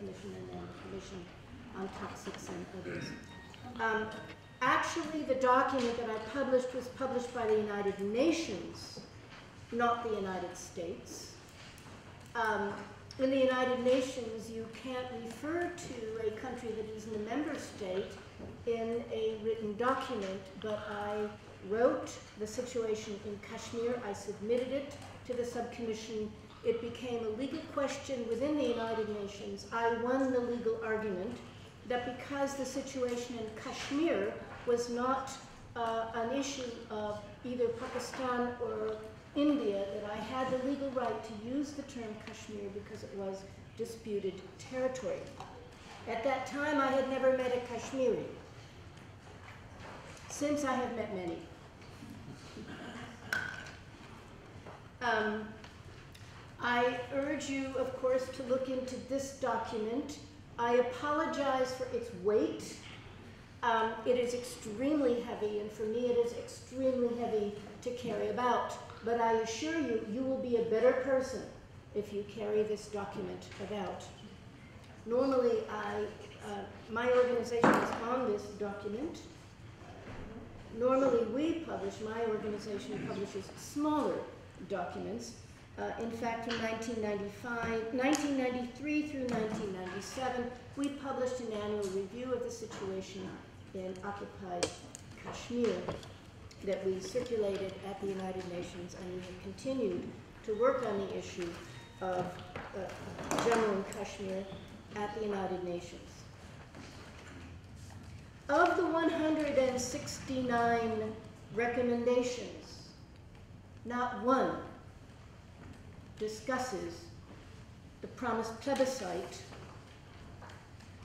Commission and then the Commission on Toxics and others. Actually, the document that I published was published by the United Nations, not the United States. In the United Nations, you can't refer to a country that isn't a member state in a written document, but I wrote the situation in Kashmir. I submitted it to the subcommission. It became a legal question within the United Nations. I won the legal argument that because the situation in Kashmir was not an issue of either Pakistan or India, that I had the legal right to use the term Kashmir because it was disputed territory. At that time, I had never met a Kashmiri. Since I have met many. I urge you, of course, to look into this document. I apologize for its weight. It is extremely heavy, and for me it is extremely heavy to carry about. But I assure you, you will be a better person if you carry this document about. Normally, my organization is on this document. Normally, my organization publishes smaller documents. In fact, from 1993 through 1997, we published an annual review of the situation in occupied Kashmir that we circulated at the United Nations, and we have continued to work on the issue of Jammu and Kashmir at the United Nations. Of the 169 recommendations, not one discusses the promised plebiscite.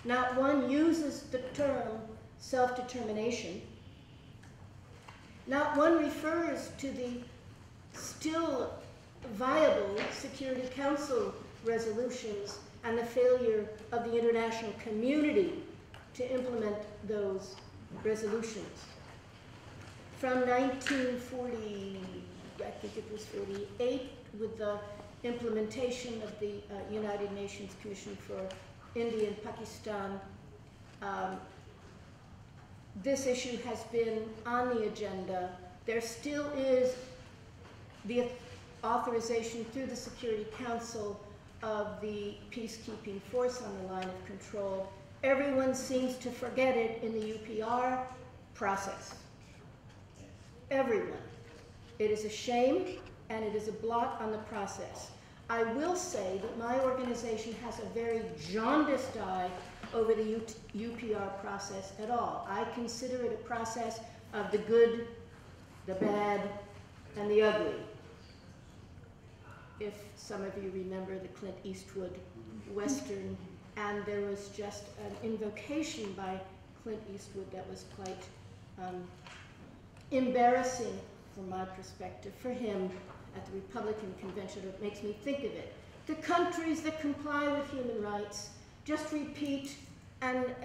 Not one uses the term self-determination. Not one refers to the still viable Security Council resolutions and the failure of the international community to implement those resolutions. From 1940, I think it was 48, with the implementation of the United Nations Commission for India and Pakistan, this issue has been on the agenda. There still is the authorization through the Security Council of the peacekeeping force on the line of control. Everyone seems to forget it in the UPR process. Everyone. It is a shame, and it is a blot on the process. I will say that my organization has a very jaundiced eye over the UPR process at all. I consider it a process of the good, the bad, and the ugly. If some of you remember the Clint Eastwood Western, and there was just an invocation by Clint Eastwood that was quite embarrassing from my perspective for him at the Republican Convention. It makes me think of it. The countries that comply with human rights just repeat and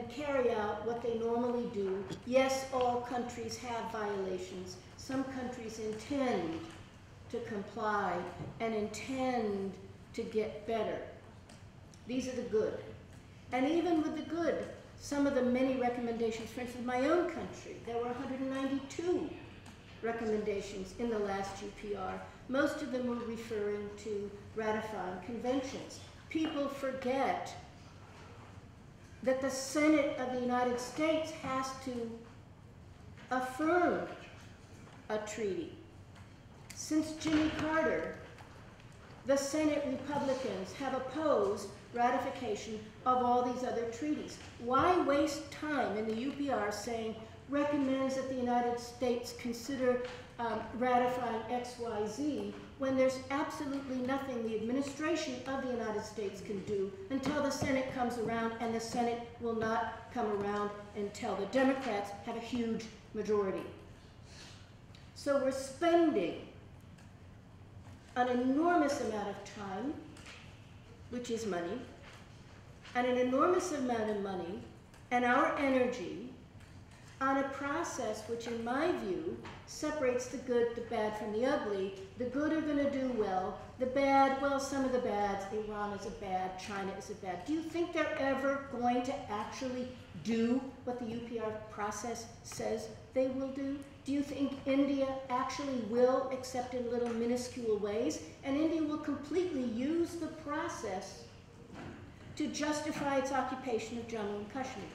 carry out what they normally do. Yes, all countries have violations. Some countries intend to comply and intend to get better. These are the good. And even with the good, some of the many recommendations, for instance, my own country, there were 192 recommendations in the last UPR. Most of them were referring to ratifying conventions. People forget that the Senate of the United States has to affirm a treaty. Since Jimmy Carter, the Senate Republicans have opposed ratification of all these other treaties. Why waste time in the UPR saying recommends that the United States consider ratifying XYZ when there's absolutely nothing the administration of the United States can do until the Senate comes around, and the Senate will not come around until the Democrats have a huge majority. So we're spending an enormous amount of time, which is money, and an enormous amount of money and our energy on a process which, in my view, separates the good, the bad from the ugly. The good are going to do well. The bad, well, some of the bads, Iran is a bad, China is a bad. Do you think they're ever going to actually do what the UPR process says they will do? Do you think India actually will, except in little minuscule ways? And India will completely use the process to justify its occupation of Jammu and Kashmir.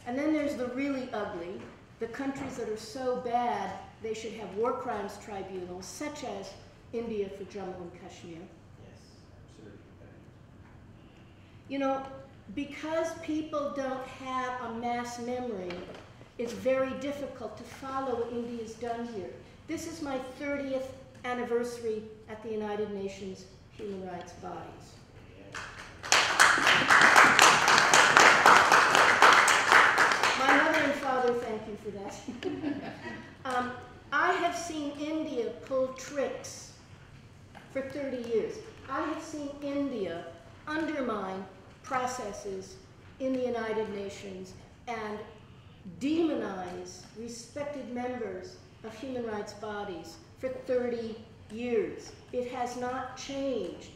And then there's the really ugly, the countries that are so bad they should have war crimes tribunals, such as India for Jammu and Kashmir. Yes, absolutely. You know, because people don't have a mass memory, it's very difficult to follow what India's done here. This is my 30th anniversary at the United Nations Human Rights Bodies. My mother and father, thank you for that. I have seen India pull tricks for 30 years. I have seen India undermine processes in the United Nations and demonize respected members of human rights bodies for 30 years. It has not changed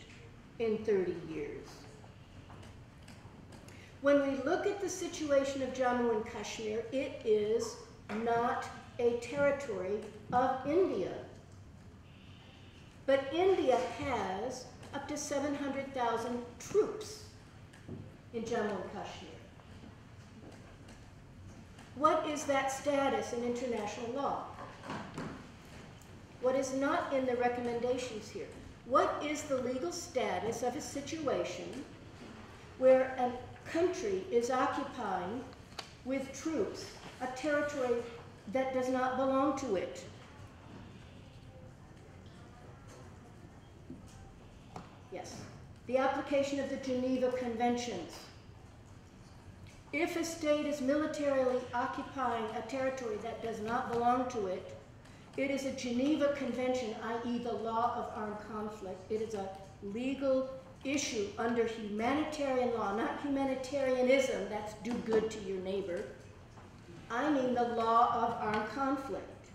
in 30 years. When we look at the situation of Jammu and Kashmir, it is not a territory of India. But India has up to 700,000 troops in Jammu and Kashmir. What is that status in international law? What is not in the recommendations here? What is the legal status of a situation where a country is occupying with troops a territory that does not belong to it? Yes. The application of the Geneva Conventions. If a state is militarily occupying a territory that does not belong to it, it is a Geneva Convention, i.e. the law of armed conflict. It is a legal issue under humanitarian law, not humanitarianism, that's do good to your neighbor. I mean the law of armed conflict.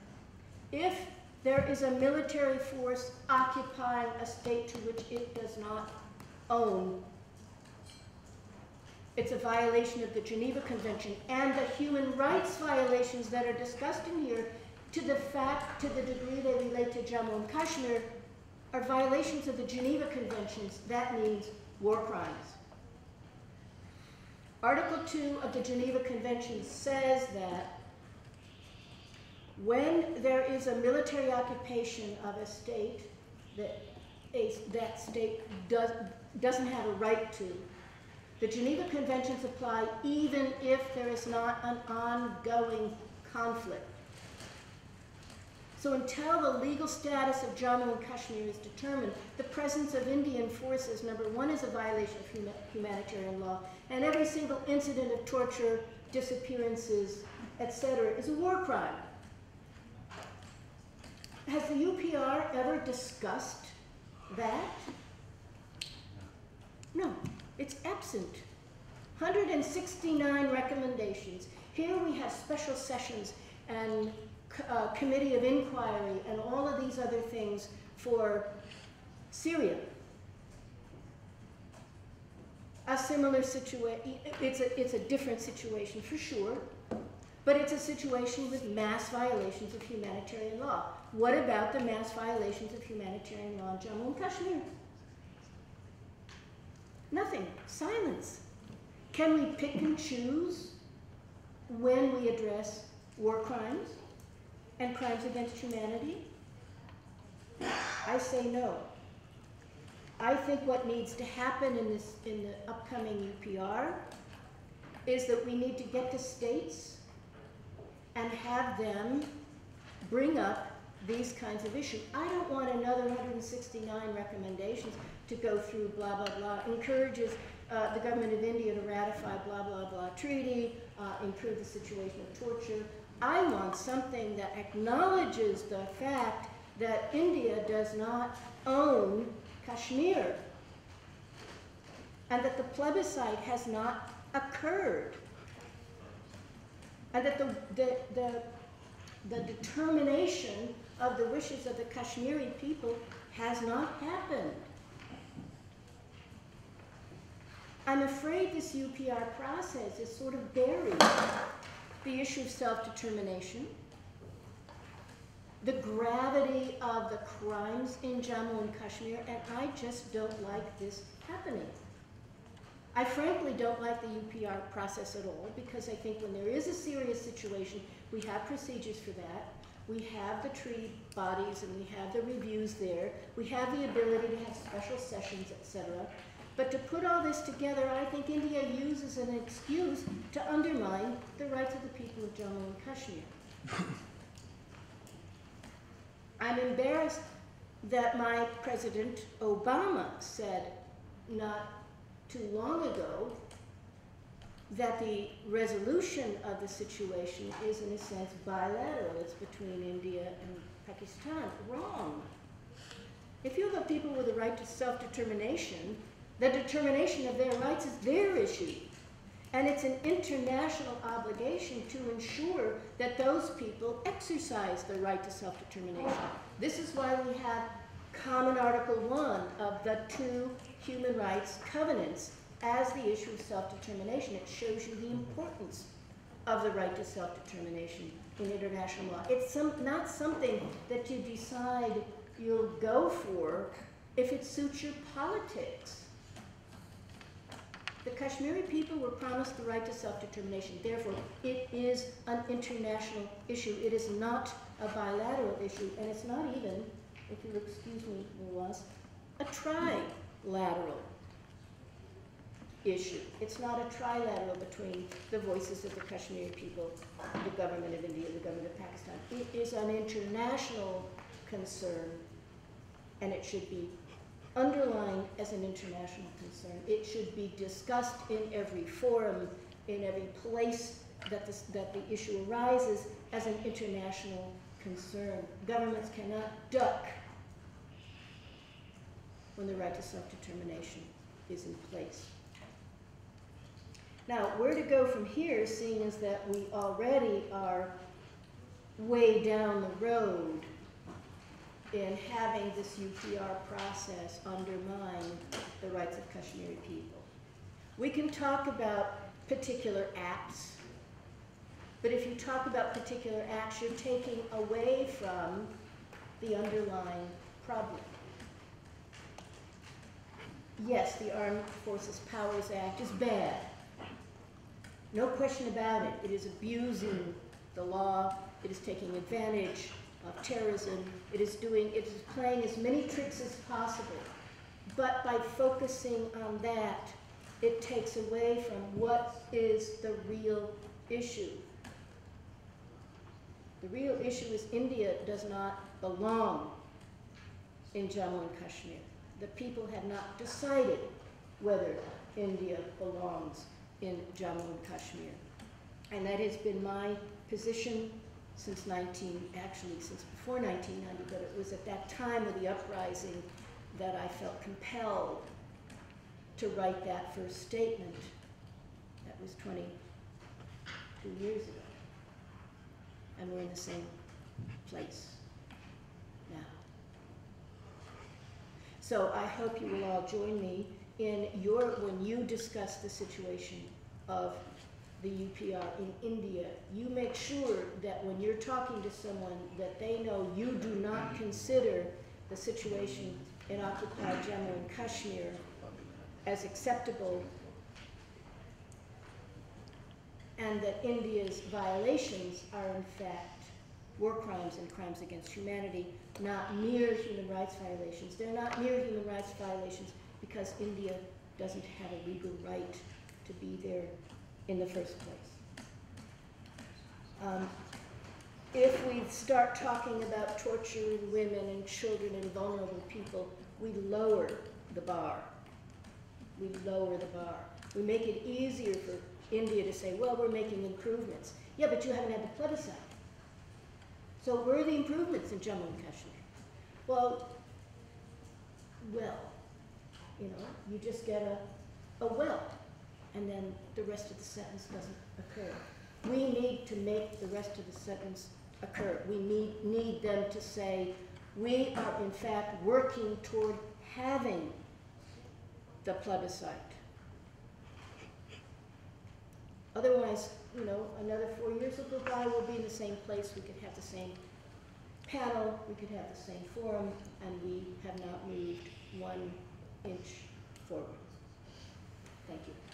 If there is a military force occupying a state to which it does not own, it's a violation of the Geneva Convention, and the human rights violations that are discussed in here, to the degree they relate to Jammu and Kashmir, are violations of the Geneva Conventions. That means war crimes. Article 2 of the Geneva Convention says that when there is a military occupation of a state that that state doesn't have a right to, the Geneva Conventions apply even if there is not an ongoing conflict. So until the legal status of Jammu and Kashmir is determined, the presence of Indian forces, number one, is a violation of humanitarian law, and every single incident of torture, disappearances, etc., is a war crime. Has the UPR ever discussed that? No, it's absent. 169 recommendations. Here we have special sessions and committee of inquiry and all of these other things for Syria. A similar situation, it's a different situation for sure, but it's a situation with mass violations of humanitarian law. What about the mass violations of humanitarian law in Jammu and Kashmir? Nothing. Silence. Can we pick and choose when we address war crimes and crimes against humanity? I say no. I think what needs to happen in the upcoming UPR is that we need to get to states and have them bring up these kinds of issues. I don't want another 169 recommendations to go through blah, blah, blah. Encourages the government of India to ratify blah, blah, blah treaty, improve the situation of torture. I want something that acknowledges the fact that India does not own Kashmir, and that the plebiscite has not occurred. And that the determination of the wishes of the Kashmiri people has not happened. I'm afraid this UPR process has sort of buried the issue of self-determination, the gravity of the crimes in Jammu and Kashmir, and I just don't like this happening. I frankly don't like the UPR process at all, because I think when there is a serious situation, we have procedures for that. We have the treaty bodies and we have the reviews there. We have the ability to have special sessions, etc. But to put all this together, I think India uses an excuse to undermine the rights of the people of Jammu and Kashmir. I'm embarrassed that my President Obama said not too long ago that the resolution of the situation is, in a sense, bilateral. It's between India and Pakistan. Wrong. If you have people with a right to self-determination, the determination of their rights is their issue. And it's an international obligation to ensure that those people exercise the right to self-determination. This is why we have Common Article 1 of the 2 human rights covenants as the issue of self-determination. It shows you the importance of the right to self-determination in international law. It's not something that you decide you'll go for if it suits your politics. The Kashmiri people were promised the right to self-determination. Therefore, it is an international issue. It is not a bilateral issue, and it's not even, if you'll excuse me, Nawaz, a trilateral issue. It's not a trilateral between the voices of the Kashmiri people, the government of India, the government of Pakistan. It is an international concern, and it should be underlined as an international concern. It should be discussed in every forum, in every place that the issue arises as an international concern. Governments cannot duck when the right to self-determination is in place. Now, where to go from here, seeing as that we already are way down the road in having this UPR process undermine the rights of Kashmiri people. We can talk about particular acts, but if you talk about particular acts, you're taking away from the underlying problem. Yes, the Armed Forces Powers Act is bad. No question about it. It is abusing the law. It is taking advantage of terrorism. It is playing as many tricks as possible. But by focusing on that, it takes away from what is the real issue. The real issue is India does not belong in Jammu and Kashmir. The people have not decided whether India belongs in Jammu and Kashmir. And that has been my position since before 1990, but it was at that time of the uprising that I felt compelled to write that first statement. That was 22 years ago. And we're in the same place now. So I hope you will all join me in when you discuss the situation of the UPR in India, you make sure that when you're talking to someone that they know you do not consider the situation in occupied Jammu and Kashmir as acceptable, and that India's violations are in fact war crimes and crimes against humanity, not mere human rights violations. They're not mere human rights violations because India doesn't have a legal right to be there in the first place. If we start talking about torturing women and children and vulnerable people, we lower the bar. We lower the bar. We make it easier for India to say, well, we're making improvements. Yeah, but you haven't had the plebiscite. So where are the improvements in Jammu and Kashmir? Well, you know, you just get a well. and then the rest of the sentence doesn't occur. We need to make the rest of the sentence occur. We need them to say, we are in fact working toward having the plebiscite. Otherwise, you know, another 4 years will go by, we'll be in the same place, we could have the same panel, we could have the same forum, and we have not moved 1 inch forward. Thank you.